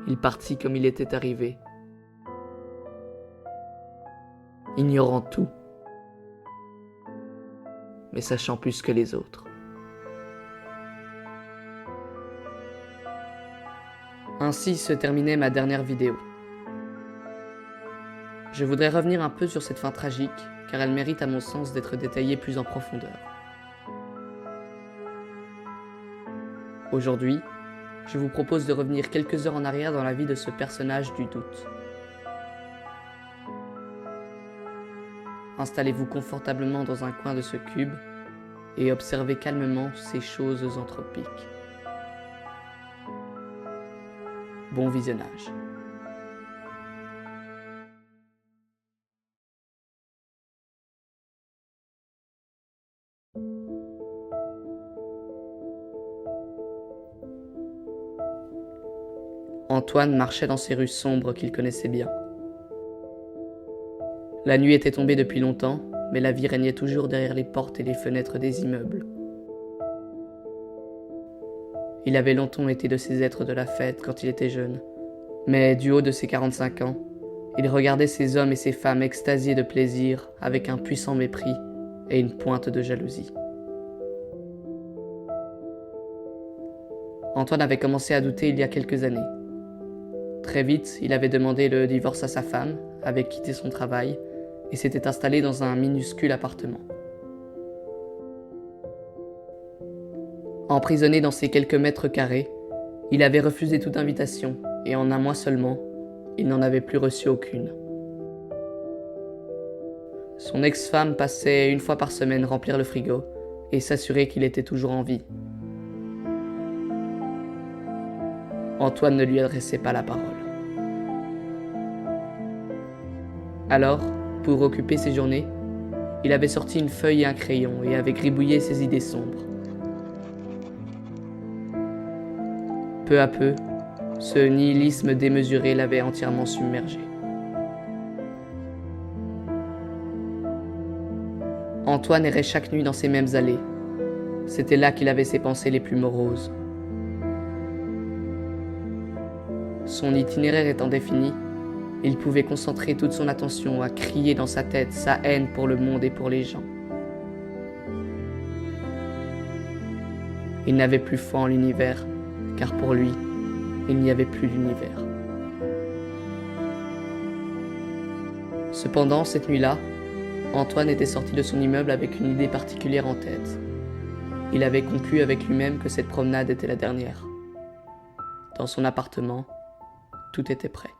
il partit comme il était arrivé, ignorant tout, mais sachant plus que les autres. Ainsi se terminait ma dernière vidéo. Je voudrais revenir un peu sur cette fin tragique, car elle mérite à mon sens d'être détaillée plus en profondeur. Aujourd'hui, je vous propose de revenir quelques heures en arrière dans la vie de ce personnage du doute. Installez-vous confortablement dans un coin de ce cube et observez calmement ces choses anthropiques. Bon visionnage. Antoine marchait dans ces rues sombres qu'il connaissait bien. La nuit était tombée depuis longtemps, mais la vie régnait toujours derrière les portes et les fenêtres des immeubles. Il avait longtemps été de ces êtres de la fête quand il était jeune, mais du haut de ses 45 ans, il regardait ces hommes et ces femmes extasiés de plaisir avec un puissant mépris et une pointe de jalousie. Antoine avait commencé à douter il y a quelques années. Très vite, il avait demandé le divorce à sa femme, avait quitté son travail et s'était installé dans un minuscule appartement. Emprisonné dans ces quelques mètres carrés, il avait refusé toute invitation et en un mois seulement, il n'en avait plus reçu aucune. Son ex-femme passait une fois par semaine remplir le frigo et s'assurer qu'il était toujours en vie. Antoine ne lui adressait pas la parole. Alors, pour occuper ses journées, il avait sorti une feuille et un crayon et avait gribouillé ses idées sombres. Peu à peu, ce nihilisme démesuré l'avait entièrement submergé. Antoine errait chaque nuit dans ces mêmes allées. C'était là qu'il avait ses pensées les plus moroses. Son itinéraire étant défini, il pouvait concentrer toute son attention à crier dans sa tête sa haine pour le monde et pour les gens. Il n'avait plus foi en l'univers, car pour lui, il n'y avait plus d'univers. Cependant, cette nuit-là, Antoine était sorti de son immeuble avec une idée particulière en tête. Il avait conclu avec lui-même que cette promenade était la dernière. Dans son appartement, tout était prêt.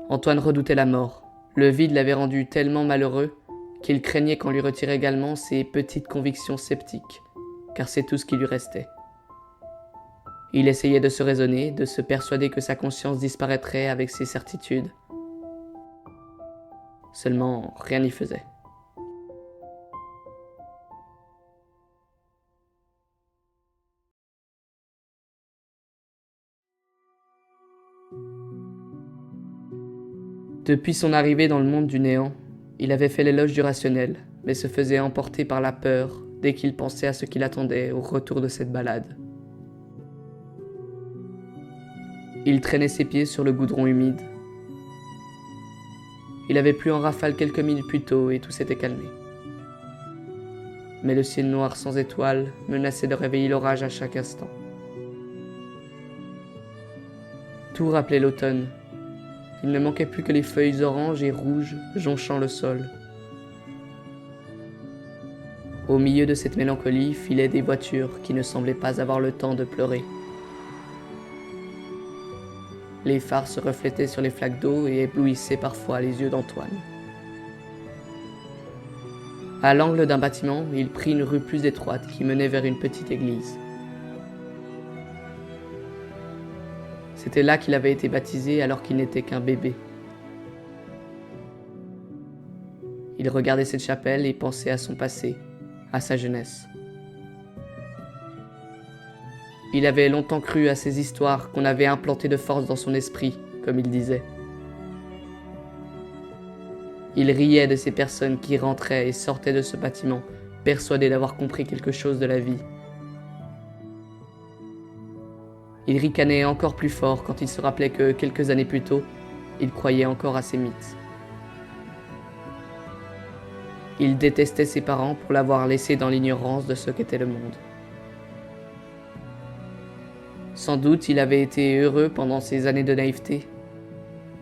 Antoine redoutait la mort. Le vide l'avait rendu tellement malheureux qu'il craignait qu'on lui retire également ses petites convictions sceptiques, car c'est tout ce qui lui restait. Il essayait de se raisonner, de se persuader que sa conscience disparaîtrait avec ses certitudes. Seulement, rien n'y faisait. Depuis son arrivée dans le monde du néant, il avait fait l'éloge du rationnel, mais se faisait emporter par la peur dès qu'il pensait à ce qui l'attendait au retour de cette balade. Il traînait ses pieds sur le goudron humide. Il avait plu en rafale quelques minutes plus tôt et tout s'était calmé. Mais le ciel noir sans étoiles menaçait de réveiller l'orage à chaque instant. Tout rappelait l'automne. Il ne manquait plus que les feuilles oranges et rouges jonchant le sol. Au milieu de cette mélancolie filaient des voitures qui ne semblaient pas avoir le temps de pleurer. Les phares se reflétaient sur les flaques d'eau et éblouissaient parfois les yeux d'Antoine. À l'angle d'un bâtiment, il prit une rue plus étroite qui menait vers une petite église. C'était là qu'il avait été baptisé alors qu'il n'était qu'un bébé. Il regardait cette chapelle et pensait à son passé, à sa jeunesse. Il avait longtemps cru à ces histoires qu'on avait implantées de force dans son esprit, comme il disait. Il riait de ces personnes qui rentraient et sortaient de ce bâtiment, persuadées d'avoir compris quelque chose de la vie. Il ricanait encore plus fort quand il se rappelait que quelques années plus tôt, il croyait encore à ces mythes. Il détestait ses parents pour l'avoir laissé dans l'ignorance de ce qu'était le monde. Sans doute il avait été heureux pendant ces années de naïveté,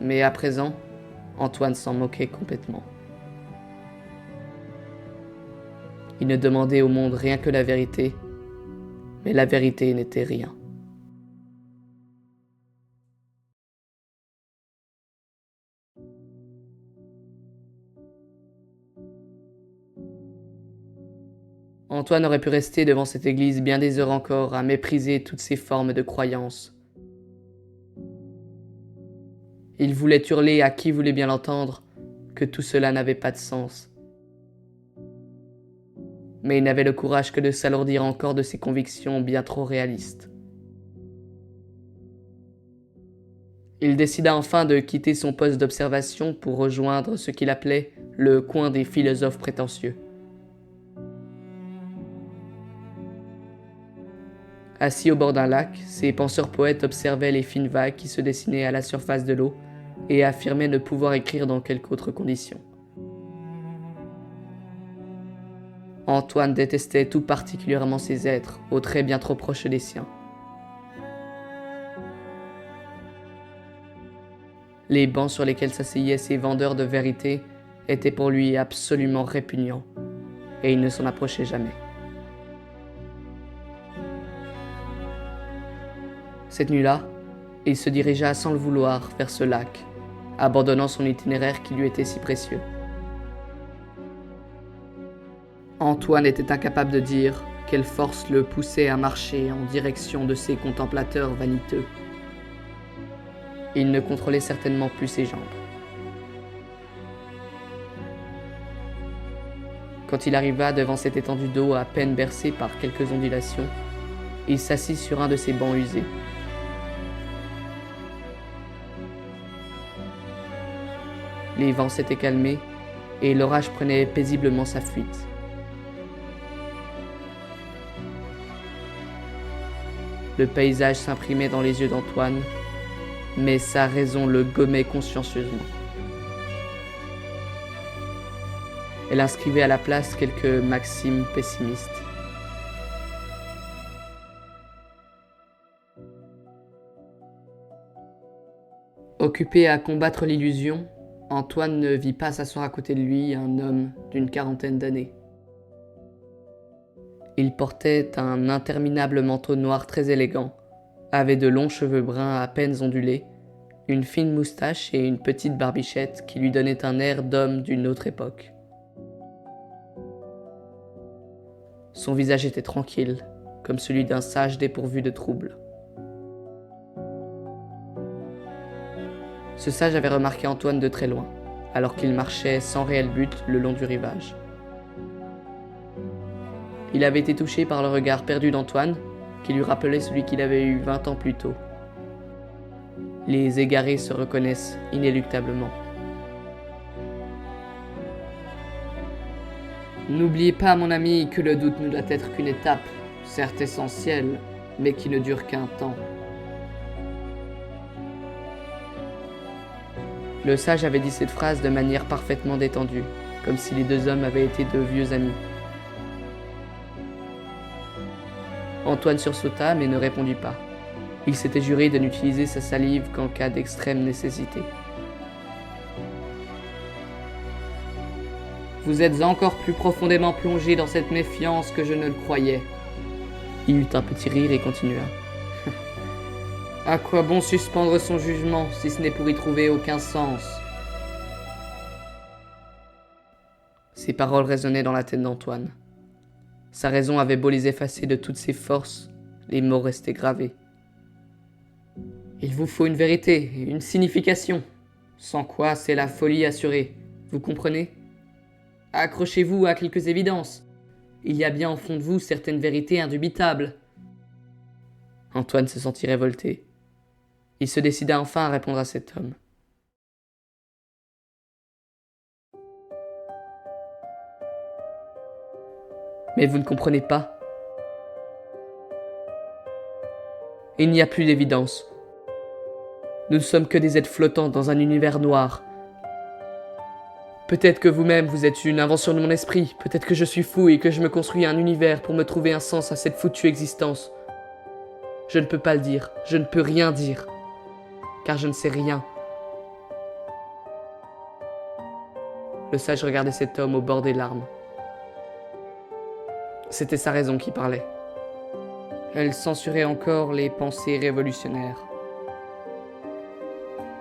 mais à présent, Antoine s'en moquait complètement. Il ne demandait au monde rien que la vérité, mais la vérité n'était rien. Antoine aurait pu rester devant cette église bien des heures encore à mépriser toutes ces formes de croyances. Il voulait hurler à qui voulait bien l'entendre que tout cela n'avait pas de sens. Mais il n'avait le courage que de s'alourdir encore de ses convictions bien trop réalistes. Il décida enfin de quitter son poste d'observation pour rejoindre ce qu'il appelait le coin des philosophes prétentieux. Assis au bord d'un lac, ces penseurs poètes observaient les fines vagues qui se dessinaient à la surface de l'eau et affirmaient ne pouvoir écrire dans quelque autre condition. Antoine détestait tout particulièrement ces êtres, aux traits bien trop proches des siens. Les bancs sur lesquels s'asseyaient ces vendeurs de vérité étaient pour lui absolument répugnants, et il ne s'en approchait jamais. Cette nuit-là, il se dirigea sans le vouloir vers ce lac, abandonnant son itinéraire qui lui était si précieux. Antoine était incapable de dire quelle force le poussait à marcher en direction de ces contemplateurs vaniteux. Il ne contrôlait certainement plus ses jambes. Quand il arriva devant cette étendue d'eau à peine bercée par quelques ondulations, il s'assit sur un de ces bancs usés. Les vents s'étaient calmés et l'orage prenait paisiblement sa fuite. Le paysage s'imprimait dans les yeux d'Antoine, mais sa raison le gommait consciencieusement. Elle inscrivait à la place quelques maximes pessimistes. Occupé à combattre l'illusion, Antoine ne vit pas s'asseoir à côté de lui un homme d'une quarantaine d'années. Il portait un interminable manteau noir très élégant, avait de longs cheveux bruns à peine ondulés, une fine moustache et une petite barbichette qui lui donnaient un air d'homme d'une autre époque. Son visage était tranquille, comme celui d'un sage dépourvu de troubles. Ce sage avait remarqué Antoine de très loin, alors qu'il marchait sans réel but le long du rivage. Il avait été touché par le regard perdu d'Antoine, qui lui rappelait celui qu'il avait eu 20 ans plus tôt. Les égarés se reconnaissent inéluctablement. N'oubliez pas, mon ami, que le doute ne doit être qu'une étape, certes essentielle, mais qui ne dure qu'un temps. Le sage avait dit cette phrase de manière parfaitement détendue, comme si les deux hommes avaient été de vieux amis. Antoine sursauta mais ne répondit pas. Il s'était juré de n'utiliser sa salive qu'en cas d'extrême nécessité. Vous êtes encore plus profondément plongé dans cette méfiance que je ne le croyais. Il eut un petit rire et continua. À quoi bon suspendre son jugement si ce n'est pour y trouver aucun sens? Ces paroles résonnaient dans la tête d'Antoine. Sa raison avait beau les effacer de toutes ses forces, les mots restaient gravés. Il vous faut une vérité, une signification, sans quoi c'est la folie assurée, vous comprenez? Accrochez-vous à quelques évidences. Il y a bien au fond de vous certaines vérités indubitables. Antoine se sentit révolté. Il se décida enfin à répondre à cet homme. Mais vous ne comprenez pas. Il n'y a plus d'évidence. Nous ne sommes que des êtres flottants dans un univers noir. Peut-être que vous-même vous êtes une invention de mon esprit, peut-être que je suis fou et que je me construis un univers pour me trouver un sens à cette foutue existence. Je ne peux pas le dire, je ne peux rien dire, car je ne sais rien. Le sage regardait cet homme au bord des larmes. C'était sa raison qui parlait. Elle censurait encore les pensées révolutionnaires.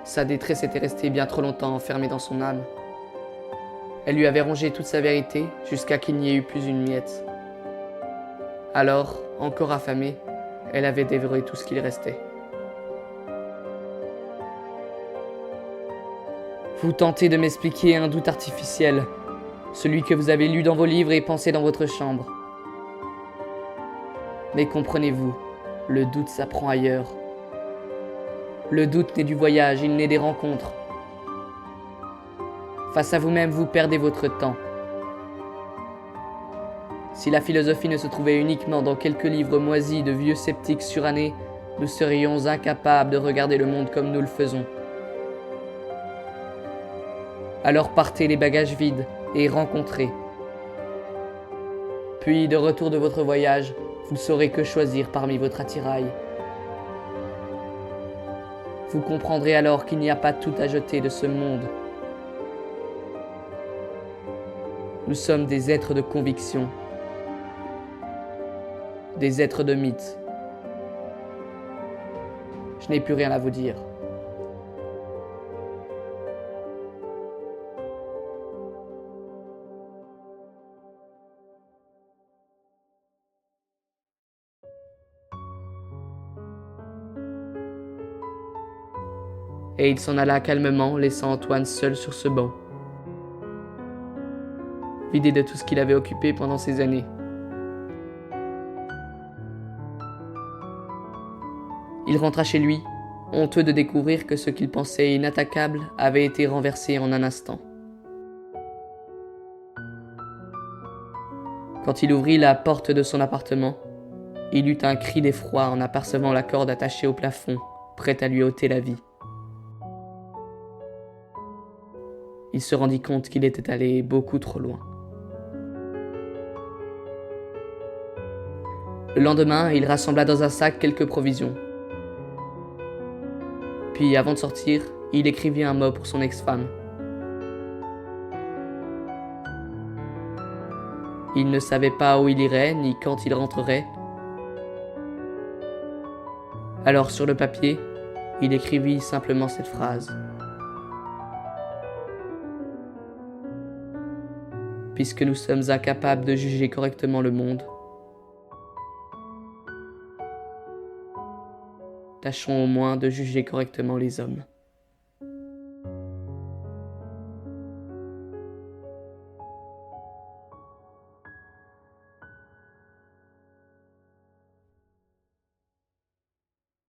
Sa détresse était restée bien trop longtemps enfermée dans son âme. Elle lui avait rongé toute sa vérité jusqu'à qu'il n'y ait eu plus une miette. Alors, encore affamée, elle avait dévoré tout ce qu'il restait. Vous tentez de m'expliquer un doute artificiel, celui que vous avez lu dans vos livres et pensé dans votre chambre. Mais comprenez-vous, le doute s'apprend ailleurs. Le doute naît du voyage, il naît des rencontres. Face à vous-même, vous perdez votre temps. Si la philosophie ne se trouvait uniquement dans quelques livres moisis de vieux sceptiques surannés, nous serions incapables de regarder le monde comme nous le faisons. Alors partez les bagages vides et rencontrez. Puis, de retour de votre voyage, vous ne saurez que choisir parmi votre attirail. Vous comprendrez alors qu'il n'y a pas tout à jeter de ce monde. Nous sommes des êtres de conviction, des êtres de mythe. Je n'ai plus rien à vous dire. Et il s'en alla calmement, laissant Antoine seul sur ce banc, vidé de tout ce qu'il avait occupé pendant ces années. Il rentra chez lui, honteux de découvrir que ce qu'il pensait inattaquable avait été renversé en un instant. Quand il ouvrit la porte de son appartement, il eut un cri d'effroi en apercevant la corde attachée au plafond, prête à lui ôter la vie. Il se rendit compte qu'il était allé beaucoup trop loin. Le lendemain, il rassembla dans un sac quelques provisions. Puis, avant de sortir, il écrivit un mot pour son ex-femme. Il ne savait pas où il irait, ni quand il rentrerait. Alors, sur le papier, il écrivit simplement cette phrase. Puisque nous sommes incapables de juger correctement le monde, tâchons au moins de juger correctement les hommes.